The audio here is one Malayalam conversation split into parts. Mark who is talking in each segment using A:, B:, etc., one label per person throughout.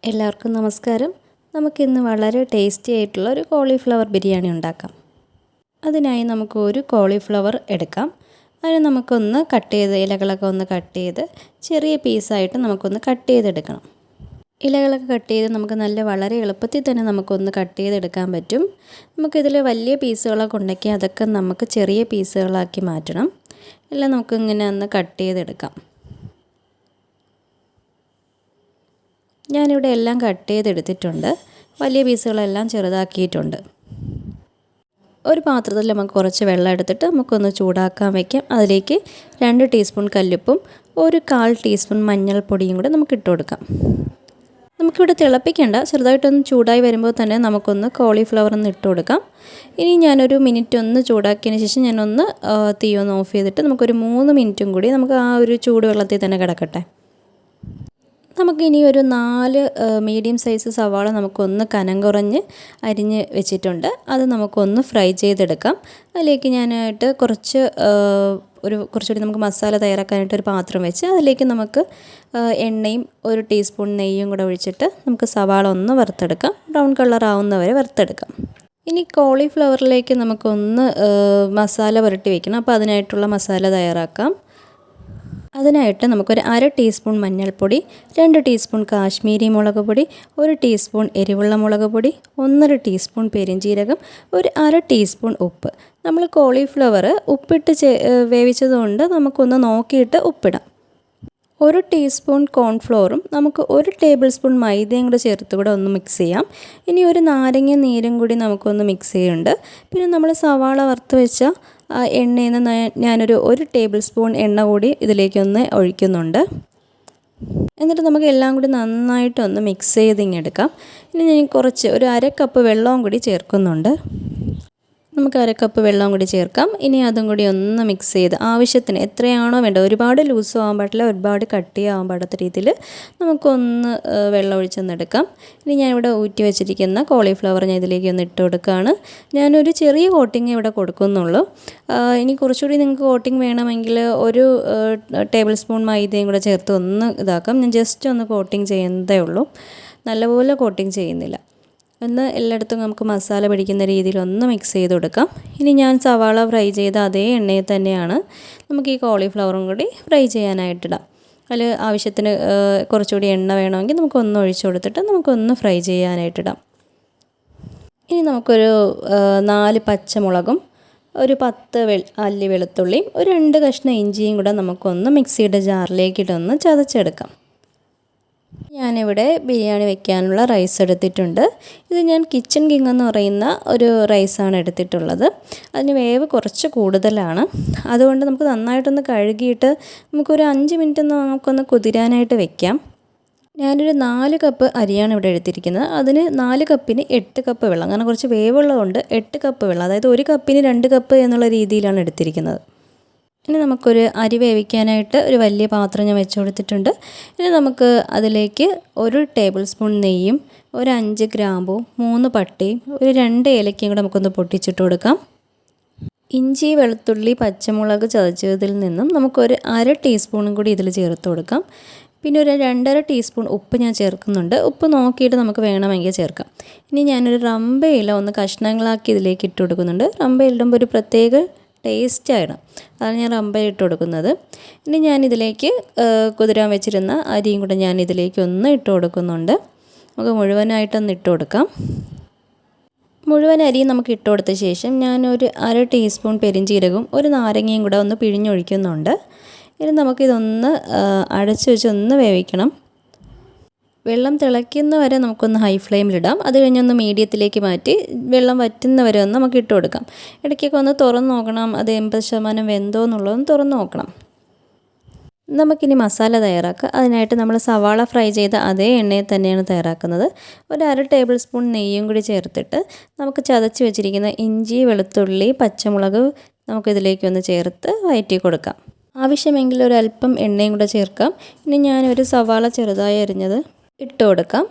A: എല്ലാവർക്കും നമസ്കാരം. നമുക്കിന്ന് വളരെ ടേസ്റ്റി ആയിട്ടുള്ള ഒരു കോളിഫ്ലവർ ബിരിയാണി ഉണ്ടാക്കാം. അതിനായി നമുക്ക് ഒരു കോളിഫ്ലവർ എടുക്കാം. അതിന് നമുക്കൊന്ന് ഇലകളൊക്കെ ഒന്ന് കട്ട് ചെയ്ത് ചെറിയ പീസായിട്ട് നമുക്കൊന്ന് കട്ട് ചെയ്തെടുക്കണം. ഇലകളൊക്കെ കട്ട് ചെയ്ത് നമുക്ക് വളരെ എളുപ്പത്തിൽ തന്നെ നമുക്കൊന്ന് കട്ട് ചെയ്തെടുക്കാൻ പറ്റും. നമുക്കിതിൽ വലിയ പീസുകളൊക്കെ ഉണ്ടെങ്കിൽ അതൊക്കെ നമുക്ക് ചെറിയ പീസുകളാക്കി മാറ്റണം. എല്ലാം നമുക്കിങ്ങനെ ഒന്ന് കട്ട് ചെയ്തെടുക്കാം. ഞാനിവിടെ എല്ലാം കട്ട് ചെയ്തെടുത്തിട്ടുണ്ട്. വലിയ പീസുകളെല്ലാം ചെറുതാക്കിയിട്ടുണ്ട്. ഒരു പാത്രത്തിൽ നമുക്ക് കുറച്ച് വെള്ളം എടുത്തിട്ട് നമുക്കൊന്ന് ചൂടാക്കാൻ വയ്ക്കാം. അതിലേക്ക് 2 ടീസ്പൂൺ കല്ലുപ്പും 1/4 ടീസ്പൂൺ മഞ്ഞൾപ്പൊടിയും കൂടെ നമുക്ക് ഇട്ട് കൊടുക്കാം. നമുക്കിവിടെ തിളപ്പിക്കേണ്ട, ചെറുതായിട്ടൊന്ന് ചൂടായി വരുമ്പോൾ തന്നെ നമുക്കൊന്ന് കോളിഫ്ലവർ ഒന്ന് ഇട്ട് കൊടുക്കാം. ഇനി ഞാനൊരു മിനിറ്റ് ഒന്ന് ചൂടാക്കിയതിന് ശേഷം ഞാനൊന്ന് തീ ഒന്ന് ഓഫ് ചെയ്തിട്ട് നമുക്കൊരു 3 മിനിറ്റും കൂടി നമുക്ക് ആ ഒരു ചൂടുവെള്ളത്തിൽ തന്നെ കിടക്കട്ടെ. നമുക്കിനി ഒരു 4 മീഡിയം സൈസ് സവാള നമുക്കൊന്ന് കനം കുറഞ്ഞ് അരിഞ്ഞ് വെച്ചിട്ടുണ്ട്. അത് നമുക്കൊന്ന് ഫ്രൈ ചെയ്തെടുക്കാം. അതിലേക്ക് ഞാനായിട്ട് കുറച്ചുകൂടി നമുക്ക് മസാല തയ്യാറാക്കാനായിട്ട് ഒരു പാത്രം വെച്ച് അതിലേക്ക് നമുക്ക് എണ്ണയും 1 ടീസ്പൂൺ നെയ്യും കൂടെ ഒഴിച്ചിട്ട് നമുക്ക് സവാള ഒന്ന് വറുത്തെടുക്കാം. ബ്രൗൺ കളർ ആവുന്നവരെ വറുത്തെടുക്കാം. ഇനി കോളിഫ്ലവറിലേക്ക് നമുക്കൊന്ന് മസാല പുരട്ടി വയ്ക്കണം. അപ്പോൾ അതിനായിട്ടുള്ള മസാല തയ്യാറാക്കാം. അതിനായിട്ട് നമുക്കൊരു 1/2 ടീസ്പൂൺ മഞ്ഞൾപ്പൊടി, 2 ടീസ്പൂൺ കാശ്മീരി മുളക് പൊടി, 1 ടീസ്പൂൺ എരിവുള്ള മുളക് പൊടി, 1/2 ടീസ്പൂൺ പെരുംജീരകം, ഒരു 1/2 ടീസ്പൂൺ ഉപ്പ്. നമ്മൾ കോളിഫ്ലവർ ഉപ്പിട്ട് വേവിച്ചതുകൊണ്ട് നമുക്കൊന്ന് നോക്കിയിട്ട് ഉപ്പിടാം. 1 ടീസ്പൂൺ കോൺഫ്ലോറും നമുക്ക് 1 ടേബിൾ സ്പൂൺ മൈദയും കൂടെ ചേർത്ത് കൂടെ ഒന്ന് മിക്സ് ചെയ്യാം. ഇനി ഒരു നാരങ്ങ നീരും കൂടി നമുക്കൊന്ന് മിക്സ് ചെയ്യുന്നുണ്ട്. പിന്നെ നമ്മൾ സവാള വറുത്ത് വെച്ച എണ്ണയിൽ നിന്ന് ഞാനൊരു 1 ടേബിൾ സ്പൂൺ എണ്ണ കൂടി ഇതിലേക്കൊന്ന് ഒഴിക്കുന്നുണ്ട്. എന്നിട്ട് നമുക്ക് എല്ലാം കൂടി നന്നായിട്ടൊന്ന് മിക്സ് ചെയ്തിങ്ങെടുക്കാം. ഇനി ഞാൻ ഒരു 1/2 കപ്പ് വെള്ളവും കൂടി ചേർക്കുന്നുണ്ട്. നമുക്ക് 1/2 കപ്പ് വെള്ളം കൂടി ചേർക്കാം. ഇനി അതും കൂടി ഒന്ന് മിക്സ് ചെയ്ത് ആവശ്യത്തിന് എത്രയാണോ വേണ്ടത്, ഒരുപാട് ലൂസും ആവാൻ പാടില്ല, ഒരുപാട് കട്ടിയാവാൻ പാടാത്ത രീതിയിൽ നമുക്കൊന്ന് വെള്ളം ഒഴിച്ചൊന്നെടുക്കാം. ഇനി ഞാനിവിടെ ഊറ്റി വെച്ചിരിക്കുന്ന കോളിഫ്ലവർ ഞാൻ ഇതിലേക്ക് ഒന്ന് ഇട്ട് കൊടുക്കുകയാണ്. ഞാനൊരു ചെറിയ കോട്ടിങ് ഇവിടെ കൊടുക്കുന്നുള്ളൂ. ഇനി കുറച്ചുകൂടി നിങ്ങൾക്ക് കോട്ടിങ് വേണമെങ്കിൽ 1 ടേബിൾ സ്പൂൺ മൈദയും കൂടെ ചേർത്ത് ഒന്ന് ഇതാക്കാം. ഞാൻ ജസ്റ്റ് ഒന്ന് കോട്ടിങ് ചെയ്യുന്നതേ ഉള്ളൂ, നല്ലപോലെ കോട്ടിങ് ചെയ്യുന്നില്ല. എല്ലായിടത്തും നമുക്ക് മസാല പിടിക്കുന്ന രീതിയിൽ ഒന്ന് മിക്സ് ചെയ്ത് കൊടുക്കാം. ഇനി ഞാൻ സവാള ഫ്രൈ ചെയ്ത അതേ എണ്ണയിൽ തന്നെയാണ് നമുക്ക് ഈ കോളിഫ്ലവറും കൂടി ഫ്രൈ ചെയ്യാനായിട്ടിടാം. അതിൽ ആവശ്യത്തിന് കുറച്ചുകൂടി എണ്ണ വേണമെങ്കിൽ നമുക്കൊന്ന് ഒഴിച്ചു കൊടുത്തിട്ട് നമുക്കൊന്ന് ഫ്രൈ ചെയ്യാനായിട്ടിടാം. ഇനി നമുക്കൊരു 4 പച്ചമുളകും ഒരു 10 അല്ലി വെളുത്തുള്ളിയും ഒരു 2 കഷ്ണം ഇഞ്ചിയും കൂടെ നമുക്കൊന്ന് മിക്സിയുടെ ജാറിലേക്കിട്ടൊന്ന് ചതച്ചെടുക്കാം. ഞാനിവിടെ ബിരിയാണി വെക്കാനുള്ള റൈസ് എടുത്തിട്ടുണ്ട്. ഇത് ഞാൻ കിച്ചൺ കിങ് എന്ന് പറയുന്ന ഒരു റൈസാണ് എടുത്തിട്ടുള്ളത്. അതിന് വേവ് കുറച്ച് കൂടുതലാണ്. അതുകൊണ്ട് നമുക്ക് നന്നായിട്ടൊന്ന് കഴുകിയിട്ട് നമുക്കൊരു 5 മിനിറ്റ് നമുക്കൊന്ന് കുതിരാനായിട്ട് വെക്കാം. ഞാനൊരു 4 കപ്പ് അരിയാണ് ഇവിടെ എടുത്തിരിക്കുന്നത്. അതിന് 4 കപ്പിന് 8 കപ്പ് വെള്ളം, അങ്ങനെ കുറച്ച് വേവുള്ളതുകൊണ്ട് 8 കപ്പ് വെള്ളം, അതായത് 1 കപ്പിന് 2 കപ്പ് എന്നുള്ള രീതിയിലാണ് എടുത്തിരിക്കുന്നത്. ഇനി നമുക്കൊരു അരി വേവിക്കാനായിട്ട് ഒരു വലിയ പാത്രം ഞാൻ വെച്ച് കൊടുത്തിട്ടുണ്ട്. ഇനി നമുക്ക് അതിലേക്ക് 1 ടേബിൾ സ്പൂൺ നെയ്യും, ഒരു 5 ഗ്രാമ്പും, 3 പട്ടയും, ഒരു 2 ഏലക്കയും കൂടെ നമുക്കൊന്ന് പൊട്ടിച്ചിട്ട് കൊടുക്കാം. ഇഞ്ചി, വെളുത്തുള്ളി, പച്ചമുളക് ചതച്ചതിൽ നിന്നും നമുക്കൊരു 1/2 ടീസ്പൂണും കൂടി ഇതിൽ ചേർത്ത് കൊടുക്കാം. പിന്നെ ഒരു 2.5 ടീസ്പൂൺ ഉപ്പ് ഞാൻ ചേർക്കുന്നുണ്ട്. ഉപ്പ് നോക്കിയിട്ട് നമുക്ക് വേണമെങ്കിൽ ചേർക്കാം. ഇനി ഞാനൊരു റമ്പയില ഒന്ന് കഷ്ണങ്ങളാക്കി ഇതിലേക്ക് ഇട്ട് കൊടുക്കുന്നുണ്ട്. റമ്പയിലിടുമ്പോൾ ഒരു പ്രത്യേക ടേസ്റ്റാണ്, അതാണ് ഞാൻ റമ്പയിൽ ഇട്ട് കൊടുക്കുന്നത്. ഇനി ഞാനിതിലേക്ക് കുതിരാൻ വെച്ചിരുന്ന അരിയും കൂടെ ഞാൻ ഇതിലേക്ക് ഒന്ന് ഇട്ട് കൊടുക്കുന്നുണ്ട്. നമുക്ക് മുഴുവനായിട്ടൊന്ന് ഇട്ട് കൊടുക്കാം. മുഴുവൻ അരിയും നമുക്ക് ഇട്ട് കൊടുത്ത ശേഷം ഞാനൊരു 1/2 ടീസ്പൂൺ പെരുംജീരകവും ഒരു നാരങ്ങയും കൂടെ ഒന്ന് പിഴിഞ്ഞൊഴിക്കുന്നുണ്ട്. ഇനി നമുക്കിതൊന്ന് അടച്ചു വെച്ച് ഒന്ന് വേവിക്കണം. വെള്ളം തിളയ്ക്കുന്ന വരെ നമുക്കൊന്ന് ഹൈ ഫ്ലെയിമിലിടാം. അത് കഴിഞ്ഞൊന്ന് മീഡിയത്തിലേക്ക് മാറ്റി വെള്ളം വറ്റുന്ന വരെ ഒന്ന് നമുക്ക് ഇട്ട് കൊടുക്കാം. ഇടയ്ക്കൊക്കെ ഒന്ന് തുറന്ന് നോക്കണം, അത് 80% വെന്തോ എന്നുള്ളതൊന്ന് തുറന്ന് നോക്കണം. നമുക്കിനി മസാല തയ്യാറാക്കാം. അതിനായിട്ട് നമ്മൾ സവാള ഫ്രൈ ചെയ്ത അതേ എണ്ണയിൽ തന്നെയാണ് തയ്യാറാക്കുന്നത്. ഒരു 1/2 ടേബിൾ സ്പൂൺ നെയ്യും കൂടി ചേർത്തിട്ട് നമുക്ക് ചതച്ച് വെച്ചിരിക്കുന്ന ഇഞ്ചി, വെളുത്തുള്ളി, പച്ചമുളക് നമുക്കിതിലേക്കൊന്ന് ചേർത്ത് വഴറ്റി കൊടുക്കാം. ആവശ്യമെങ്കിൽ ഒരല്പം എണ്ണയും കൂടെ ചേർക്കാം. ഇനി ഞാനൊരു സവാള ചെറുതായി അരിഞ്ഞത് ഇട്ട് കൊടുക്കാം.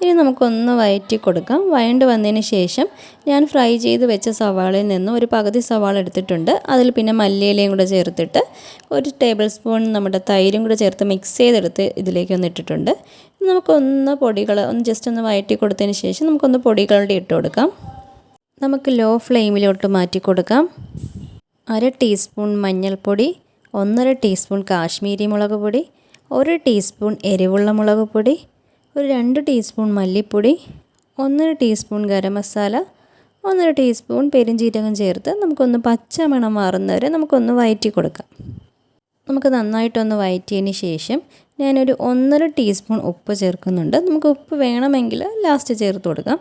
A: ഇനി നമുക്കൊന്ന് വഴറ്റി കൊടുക്കാം. വഴണ്ട് വന്നതിന് ശേഷം ഞാൻ ഫ്രൈ ചെയ്ത് വെച്ച സവാളയിൽ നിന്ന് ഒരു പകുതി സവാള എടുത്തിട്ടുണ്ട്. അതിൽ പിന്നെ മല്ലിയിലയും കൂടെ ചേർത്തിട്ട് 1 ടേബിൾ സ്പൂൺ നമ്മുടെ തൈരും കൂടെ ചേർത്ത് മിക്സ് ചെയ്തെടുത്ത് ഇതിലേക്ക് ഒന്ന് ഇട്ടിട്ടുണ്ട്. നമുക്കൊന്ന് പൊടികൾ ഒന്ന് ജസ്റ്റ് ഒന്ന് വഴറ്റി കൊടുത്തതിന് ശേഷം നമുക്കൊന്ന് പൊടികളുടെ ഇട്ട് കൊടുക്കാം. നമുക്ക് ലോ ഫ്ലെയിമിലോട്ട് മാറ്റി കൊടുക്കാം. 1 ടീസ്പൂൺ മഞ്ഞൾപ്പൊടി, 1.5 ടീസ്പൂൺ കാശ്മീരി മുളക് പൊടി, 1 ടീസ്പൂൺ എരിവുള്ള മുളക് പൊടി, ഒരു 2 ടീസ്പൂൺ മല്ലിപ്പൊടി, 1 ടീസ്പൂൺ ഗരം മസാല, 1 ടീസ്പൂൺ പെരുംജീരകം ചേർത്ത് നമുക്കൊന്ന് പച്ച മണം മാറുന്നവരെ നമുക്കൊന്ന് വഴറ്റി കൊടുക്കാം. നമുക്ക് നന്നായിട്ടൊന്ന് വഴറ്റിയതിന് ശേഷം ഞാനൊരു 1.5 ടീസ്പൂൺ ഉപ്പ് ചേർക്കുന്നുണ്ട്. നമുക്ക് ഉപ്പ് വേണമെങ്കിൽ ലാസ്റ്റ് ചേർത്ത് കൊടുക്കാം.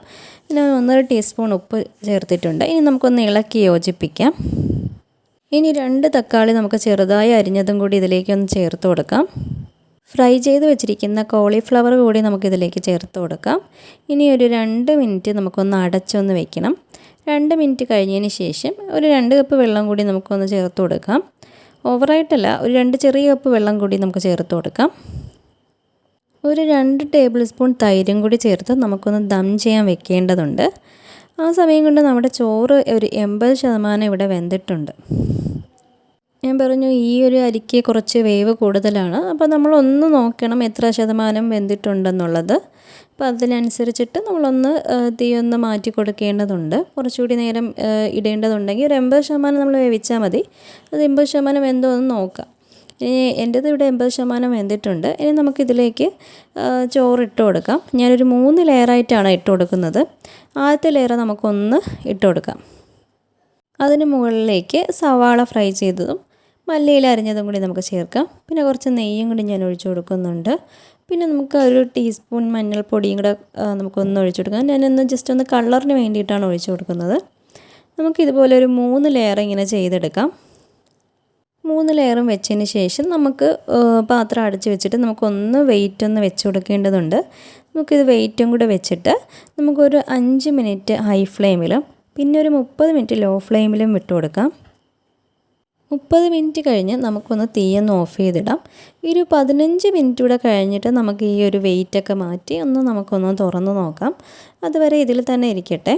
A: ഞാൻ 1.5 ടീസ്പൂൺ ഉപ്പ് ചേർത്തിട്ടുണ്ട്. ഇനി നമുക്കൊന്ന് ഇളക്കി യോജിപ്പിക്കാം. ഇനി 2 തക്കാളി നമുക്ക് ചെറുതായി അരിഞ്ഞതും കൂടി ഇതിലേക്കൊന്ന് ചേർത്ത് കൊടുക്കാം. ഫ്രൈ ചെയ്ത് വെച്ചിരിക്കുന്ന കോളിഫ്ലവർ കൂടി നമുക്കിതിലേക്ക് ചേർത്ത് കൊടുക്കാം. ഇനി ഒരു 2 മിനിറ്റ് നമുക്കൊന്ന് അടച്ചൊന്ന് വെക്കണം. 2 മിനിറ്റ് കഴിഞ്ഞതിന് ശേഷം ഒരു 2 കപ്പ് വെള്ളം കൂടി നമുക്കൊന്ന് ചേർത്ത് കൊടുക്കാം. ഓവറായിട്ടല്ല, ഒരു 2 ചെറിയ കപ്പ് വെള്ളം കൂടി നമുക്ക് ചേർത്ത് കൊടുക്കാം. ഒരു 2 ടേബിൾ സ്പൂൺ തൈരും കൂടി ചേർത്ത് നമുക്കൊന്ന് ദം ചെയ്യാൻ വെക്കേണ്ടതുണ്ട്. ആ സമയം കൊണ്ട് നമ്മുടെ ചോറ് ഒരു 80% ഇവിടെ വെന്തിട്ടുണ്ട്. ഞാൻ പറഞ്ഞു ഈ ഒരു അരിക്ക് കുറച്ച് വേവ് കൂടുതലാണ്. അപ്പോൾ നമ്മളൊന്ന് നോക്കണം എത്ര ശതമാനം വെന്തിട്ടുണ്ടെന്നുള്ളത്. അപ്പോൾ അതിനനുസരിച്ചിട്ട് നമ്മളൊന്ന് തീയൊന്ന് മാറ്റി കൊടുക്കേണ്ടതുണ്ട്. കുറച്ചുകൂടി നേരം ഇടേണ്ടതുണ്ടെങ്കിൽ ഒരു 80% നമ്മൾ വേവിച്ചാൽ മതി. അത് 80% വെന്തോ എന്ന് നോക്കാം. ഇനി എൻ്റേത് ഇവിടെ 80% വെന്തിട്ടുണ്ട്. ഇനി നമുക്കിതിലേക്ക് ചോറിട്ട് കൊടുക്കാം. ഞാനൊരു 3 ലെയറായിട്ടാണ് ഇട്ട് കൊടുക്കുന്നത്. ആദ്യത്തെ ലെയർ നമുക്കൊന്ന് ഇട്ട് കൊടുക്കാം. അതിന് മുകളിലേക്ക് സവാള ഫ്രൈ ചെയ്തതും മല്ലിയില അരിഞ്ഞതും കൂടി നമുക്ക് ചേർക്കാം. പിന്നെ കുറച്ച് നെയ്യും കൂടി ഞാൻ ഒഴിച്ചു കൊടുക്കുന്നുണ്ട്. പിന്നെ നമുക്ക് ഒരു ടീസ്പൂൺ മഞ്ഞൾപ്പൊടിയും കൂടെ നമുക്കൊന്ന് ഒഴിച്ചു കൊടുക്കാം. ഞാനൊന്ന് ജസ്റ്റ് ഒന്ന് കളറിന് വേണ്ടിയിട്ടാണ് ഒഴിച്ചു കൊടുക്കുന്നത്. നമുക്കിതുപോലെ ഒരു 3 ലെയർ ഇങ്ങനെ ചെയ്തെടുക്കാം. 3 ലെയറും വെച്ചതിന് ശേഷം നമുക്ക് പാത്രം അടച്ച് വെച്ചിട്ട് നമുക്കൊന്ന് വെയിറ്റ് ഒന്ന് വെച്ച് കൊടുക്കേണ്ടതുണ്ട്. നമുക്കിത് വെയിറ്റും കൂടെ വെച്ചിട്ട് നമുക്കൊരു 5 മിനിറ്റ് ഹൈ ഫ്ലെയിമിലും പിന്നെ ഒരു 30 മിനിറ്റ് ലോ ഫ്ലെയിമിലും വിട്ട് കൊടുക്കാം. 30 മിനിറ്റ് കഴിഞ്ഞ് നമുക്കൊന്ന് തീയൊന്ന് ഓഫ് ചെയ്തിടാം. ഒരു 15 മിനിറ്റ് കൂടെ കഴിഞ്ഞിട്ട് നമുക്ക് ഈ ഒരു വെയിറ്റൊക്കെ മാറ്റി നമുക്കൊന്ന് തുറന്ന് നോക്കാം. അതുവരെ ഇതിൽ തന്നെ ഇരിക്കട്ടെ.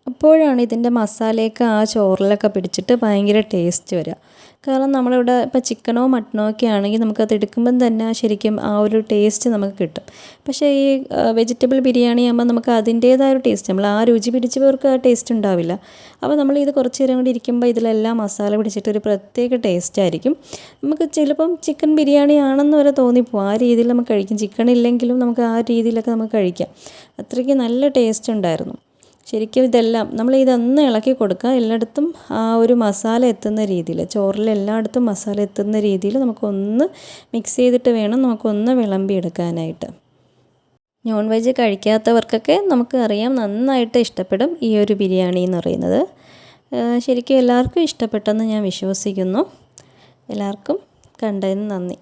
A: അപ്പോഴാണ് ഇതിൻ്റെ മസാലയൊക്കെ ആ ചോറിലൊക്കെ പിടിച്ചിട്ട് ഭയങ്കര ടേസ്റ്റ് വരിക. കാരണം നമ്മളിവിടെ ഇപ്പോൾ ചിക്കനോ മട്ടനോ ഒക്കെ ആണെങ്കിൽ നമുക്കത് എടുക്കുമ്പം തന്നെ ശരിക്കും ആ ഒരു ടേസ്റ്റ് നമുക്ക് കിട്ടും. പക്ഷേ ഈ വെജിറ്റബിൾ ബിരിയാണി ആകുമ്പോൾ നമുക്ക് അതിൻ്റേതായ ഒരു ടേസ്റ്റ്, നമ്മൾ ആ രുചി പിടിച്ചവർക്ക് ആ ടേസ്റ്റ് ഉണ്ടാവില്ല. അപ്പോൾ നമ്മൾ ഇത് കുറച്ച് നേരം കൂടി ഇരിക്കുമ്പോൾ ഇതിലെല്ലാം മസാല പിടിച്ചിട്ട് ഒരു പ്രത്യേക ടേസ്റ്റ് ആയിരിക്കും. നമുക്ക് ചിലപ്പം ചിക്കൻ ബിരിയാണി ആണെന്ന് വരെ തോന്നിപ്പോവും. ആ രീതിയിൽ നമുക്ക് കഴിക്കും. ചിക്കൻ ഇല്ലെങ്കിലും നമുക്ക് ആ രീതിയിലൊക്കെ നമുക്ക് കഴിക്കാം. അത്രയ്ക്ക് നല്ല ടേസ്റ്റ് ഉണ്ടായിരുന്നു. ശരിക്കും ഇതെല്ലാം ഇതൊന്ന് ഇളക്കി കൊടുക്കുക. എല്ലായിടത്തും ആ ഒരു മസാല എത്തുന്ന രീതിയിൽ, ചോറിൽ എല്ലായിടത്തും മസാല എത്തുന്ന രീതിയിൽ നമുക്കൊന്ന് മിക്സ് ചെയ്തിട്ട് വേണം നമുക്കൊന്ന് വിളമ്പിയെടുക്കാനായിട്ട്. നോൺ വെജ് കഴിക്കാത്തവർക്കൊക്കെ നമുക്ക് അറിയാം നന്നായിട്ട് ഇഷ്ടപ്പെടും ഈ ഒരു ബിരിയാണി എന്ന് പറയുന്നത്. ശരിക്കും എല്ലാവർക്കും ഇഷ്ടപ്പെട്ടെന്ന് ഞാൻ വിശ്വസിക്കുന്നു. എല്ലാവർക്കും കണ്ടതിന് നന്ദി.